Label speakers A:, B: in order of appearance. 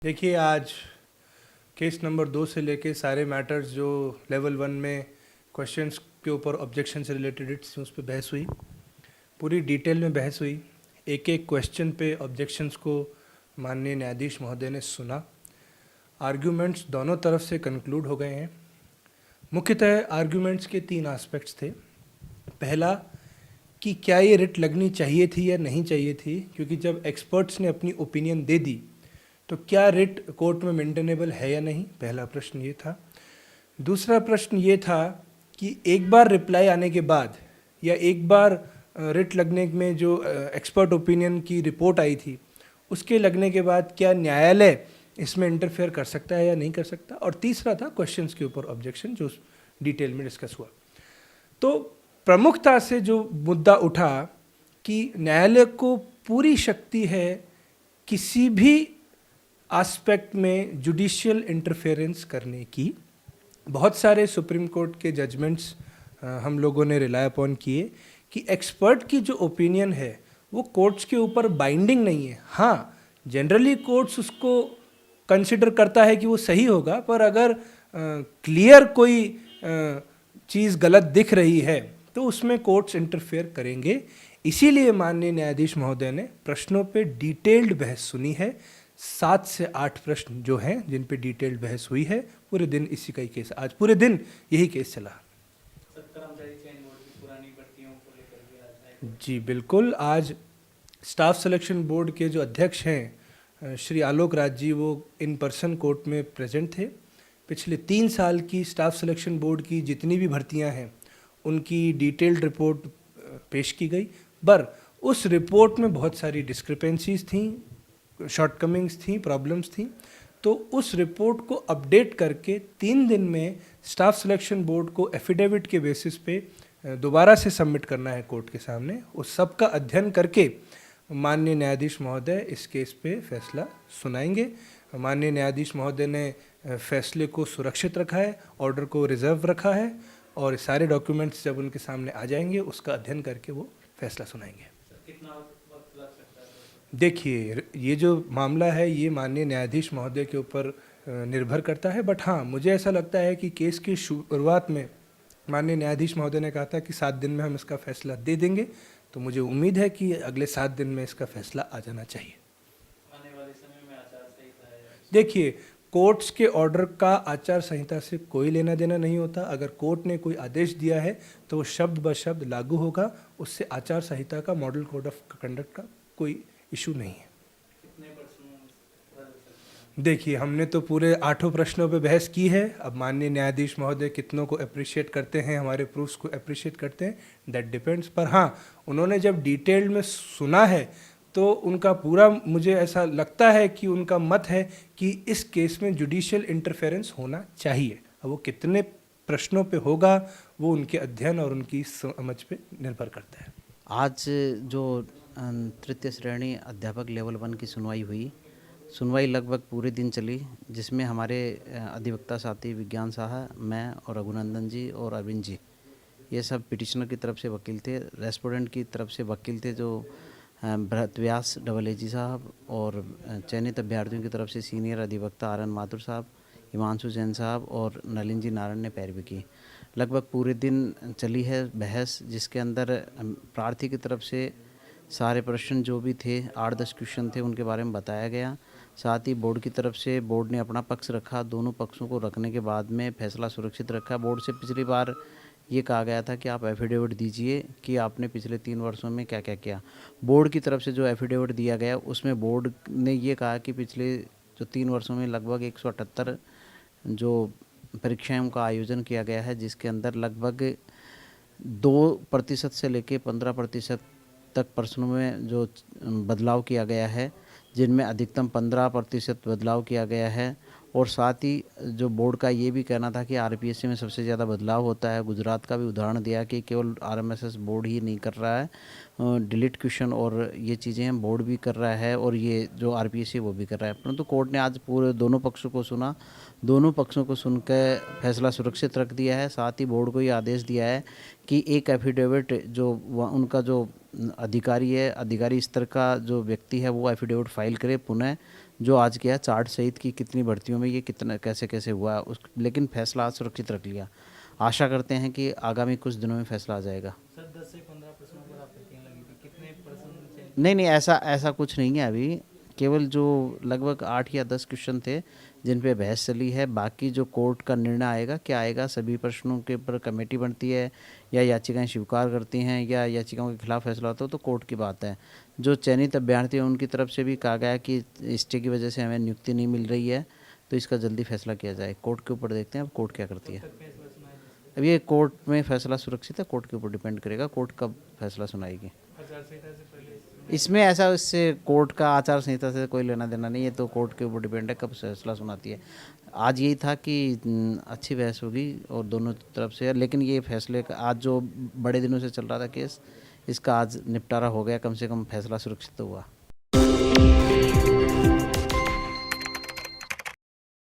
A: देखिए, आज case number 2 से लेके सारे मैटर्स जो लेवल 1 में क्वेश्चंस के ऊपर ऑब्जेक्शन से रिलेटेड उस पर बहस हुई, पूरी डिटेल में बहस हुई। एक एक क्वेश्चन पे ऑब्जेक्शंस को माननीय न्यायाधीश महोदय ने सुना। आर्ग्यूमेंट्स दोनों तरफ से कंक्लूड हो गए हैं। मुख्यतः आर्ग्यूमेंट्स के 3 एस्पेक्ट्स थे। पहला कि क्या ये रिट लगनी चाहिए थी या नहीं चाहिए थी, क्योंकि जब एक्सपर्ट्स ने अपनी ओपिनियन दे दी तो क्या रिट कोर्ट में मेंटेनेबल है या नहीं, पहला प्रश्न ये था। दूसरा प्रश्न ये था कि एक बार रिप्लाई आने के बाद या एक बार रिट लगने में जो एक्सपर्ट ओपिनियन की रिपोर्ट आई थी उसके लगने के बाद क्या न्यायालय इसमें इंटरफेयर कर सकता है या नहीं कर सकता। और तीसरा था क्वेश्चंस के ऊपर ऑब्जेक्शन, जो डिटेल में डिस्कस हुआ। तो प्रमुखता से जो मुद्दा उठा कि न्यायालय को पूरी शक्ति है किसी भी एस्पेक्ट में जुडिशियल इंटरफेरेंस करने की। बहुत सारे सुप्रीम कोर्ट के जजमेंट्स हम लोगों ने रिलाय अपॉन किए कि एक्सपर्ट की जो ओपिनियन है वो कोर्ट्स के ऊपर बाइंडिंग नहीं है। हाँ, जनरली कोर्ट्स उसको कंसिडर करता है कि वो सही होगा, पर अगर क्लियर कोई चीज़ गलत दिख रही है तो उसमें कोर्ट्स इंटरफेयर करेंगे। इसीलिए माननीय न्यायाधीश महोदय ने प्रश्नों पे डिटेल्ड बहस सुनी है। 7 से 8 प्रश्न जो हैं जिन पे डिटेल्ड बहस हुई है। पूरे दिन इसी का ही केस, आज पूरे दिन यही केस चला। जी बिल्कुल, आज स्टाफ सिलेक्शन बोर्ड के जो अध्यक्ष हैं श्री आलोक राज जी, वो इन पर्सन कोर्ट में प्रेजेंट थे। पिछले 3 साल की स्टाफ सिलेक्शन बोर्ड की जितनी भी भर्तियां हैं उनकी डिटेल्ड रिपोर्ट पेश की गई, पर उस रिपोर्ट में बहुत सारी डिस्क्रिपेंसीज थी, शॉर्टकमिंग्स थी, प्रॉब्लम्स थी। तो उस रिपोर्ट को अपडेट करके 3 दिन में स्टाफ सिलेक्शन बोर्ड को एफिडेविट के बेसिस पे दोबारा से सबमिट करना है कोर्ट के सामने। उस सब का अध्ययन करके माननीय न्यायाधीश महोदय इस केस पे फैसला सुनाएंगे। माननीय न्यायाधीश महोदय ने फैसले को सुरक्षित रखा है, ऑर्डर को रिजर्व रखा है, और सारे डॉक्यूमेंट्स जब उनके सामने आ जाएंगे उसका अध्ययन करके वो फैसला सुनाएंगे।
B: कितना वक्त लग सकता है?
A: देखिए, ये जो मामला है ये माननीय न्यायाधीश महोदय के ऊपर निर्भर करता है, बट हाँ, मुझे ऐसा लगता है कि केस की शुरुआत में माननीय न्यायाधीश महोदय ने कहा था कि 7 दिन में हम इसका फैसला दे देंगे, तो मुझे उम्मीद है कि अगले 7 दिन में इसका फैसला आ जाना चाहिए।
B: आने वाले समय में आचार संहिता है?
A: देखिए, कोर्ट्स के ऑर्डर का आचार संहिता से कोई लेना देना नहीं होता। अगर कोर्ट ने कोई आदेश दिया है तो वो शब्द ब शब्द लागू होगा, उससे आचार संहिता का, मॉडल कोड ऑफ कंडक्ट का कोई इशू नहीं है।
B: कितने प्रश्नों
A: देखिए, हमने तो पूरे 8 प्रश्नों पे बहस की है। अब माननीय न्यायाधीश महोदय कितनों को अप्रिशिएट करते हैं, हमारे प्रूफ्स को अप्रिशिएट करते हैं, दैट डिपेंड्स। पर हाँ, उन्होंने जब डिटेल में सुना है तो उनका पूरा, मुझे ऐसा लगता है कि उनका मत है कि इस केस में जुडिशियल इंटरफेरेंस होना चाहिए। अब वो कितने प्रश्नों पे होगा वो उनके अध्ययन और उनकी समझ पे निर्भर करता है।
C: आज जो तृतीय श्रेणी अध्यापक लेवल 1 की सुनवाई लगभग पूरे दिन चली, जिसमें हमारे अधिवक्ता साथी विज्ञान साहा, मैं और रघुनंदन जी और अरविंद जी, ये सब पिटिशनर की तरफ से वकील थे। रेस्पोंडेंट की तरफ से वकील थे जो भरत व्यास AAG साहब, और चयनित अभ्यर्थियों की तरफ से सीनियर अधिवक्ता RN माथुर साहब, हिमांशु जैन साहब और नलिन जी नारायण ने पैरवी की। लगभग पूरे दिन चली है बहस, जिसके अंदर प्रार्थी की तरफ से सारे प्रश्न जो भी थे, 8-10 क्वेश्चन थे, उनके बारे में बताया गया। साथ ही बोर्ड की तरफ से बोर्ड ने अपना पक्ष रखा। दोनों पक्षों को रखने के बाद में फैसला सुरक्षित रखा। बोर्ड से पिछली बार ये कहा गया था कि आप एफिडेविट दीजिए कि आपने पिछले 3 वर्षों में क्या क्या किया। बोर्ड की तरफ से जो एफिडेविट दिया गया उसमें बोर्ड ने ये कहा कि पिछले जो 3 वर्षों में लगभग 178 जो परीक्षाओं का आयोजन किया गया है, जिसके अंदर लगभग 2% से लेकर 15% तक प्रश्नों में जो बदलाव किया गया है, जिनमें अधिकतम 15% बदलाव किया गया है। और साथ ही जो बोर्ड का ये भी कहना था कि RPSC में सबसे ज़्यादा बदलाव होता है। गुजरात का भी उदाहरण दिया कि केवल RMSS बोर्ड ही नहीं कर रहा है, डिलीट क्वेश्चन और ये चीज़ें बोर्ड भी कर रहा है, और ये जो RPSC वो भी कर रहा है। परंतु कोर्ट ने आज पूरे दोनों पक्षों को सुना, दोनों पक्षों को सुनकर फैसला सुरक्षित रख दिया है। साथ ही बोर्ड को ये आदेश दिया है कि एक एफिडेविट जो उनका जो अधिकारी है, अधिकारी स्तर का जो व्यक्ति है वो एफिडेविट फाइल करे पुनः, जो आज किया चार्ट सहित कि कितनी भर्तियों में ये कितना कैसे कैसे हुआ उस, लेकिन फैसला आज सुरक्षित रख लिया। आशा करते हैं कि आगामी कुछ दिनों में फैसला आ जाएगा।
B: सर 10 से 15 प्रश्नों पर आपत्तियां लगी थी, कितने परसेंट चेंज?
C: नहीं ऐसा कुछ नहीं है अभी, केवल जो लगभग 8 या 10 क्वेश्चन थे जिन पे बहस चली है। बाकी जो कोर्ट का निर्णय आएगा क्या आएगा, सभी प्रश्नों के ऊपर कमेटी बनती है या याचिकाएं स्वीकार करती हैं या याचिकाओं के खिलाफ फैसला होता है तो कोर्ट की बात है। जो चयनित अभ्यर्थी हैं उनकी तरफ से भी कहा गया कि स्टे की वजह से हमें नियुक्ति नहीं मिल रही है, तो इसका जल्दी फैसला किया जाए। कोर्ट के ऊपर देखते हैं अब कोर्ट क्या करती है।
B: फैसला सुनाएंगे?
C: अब ये कोर्ट में फैसला सुरक्षित है, कोर्ट के ऊपर डिपेंड करेगा कोर्ट कब फैसला सुनाएगी।
B: आचार संहिता से पहले
C: इसमें ऐसा इससे कोर्ट का आचार संहिता से कोई लेना देना नहीं है, तो कोर्ट के ऊपर डिपेंड है कब फैसला सुनाती है। आज यही था कि अच्छी बहस होगी और दोनों तरफ से, लेकिन ये फैसले का आज जो बड़े दिनों से चल रहा था केस, इसका आज निपटारा हो गया, कम से कम फैसला सुरक्षित हुआ।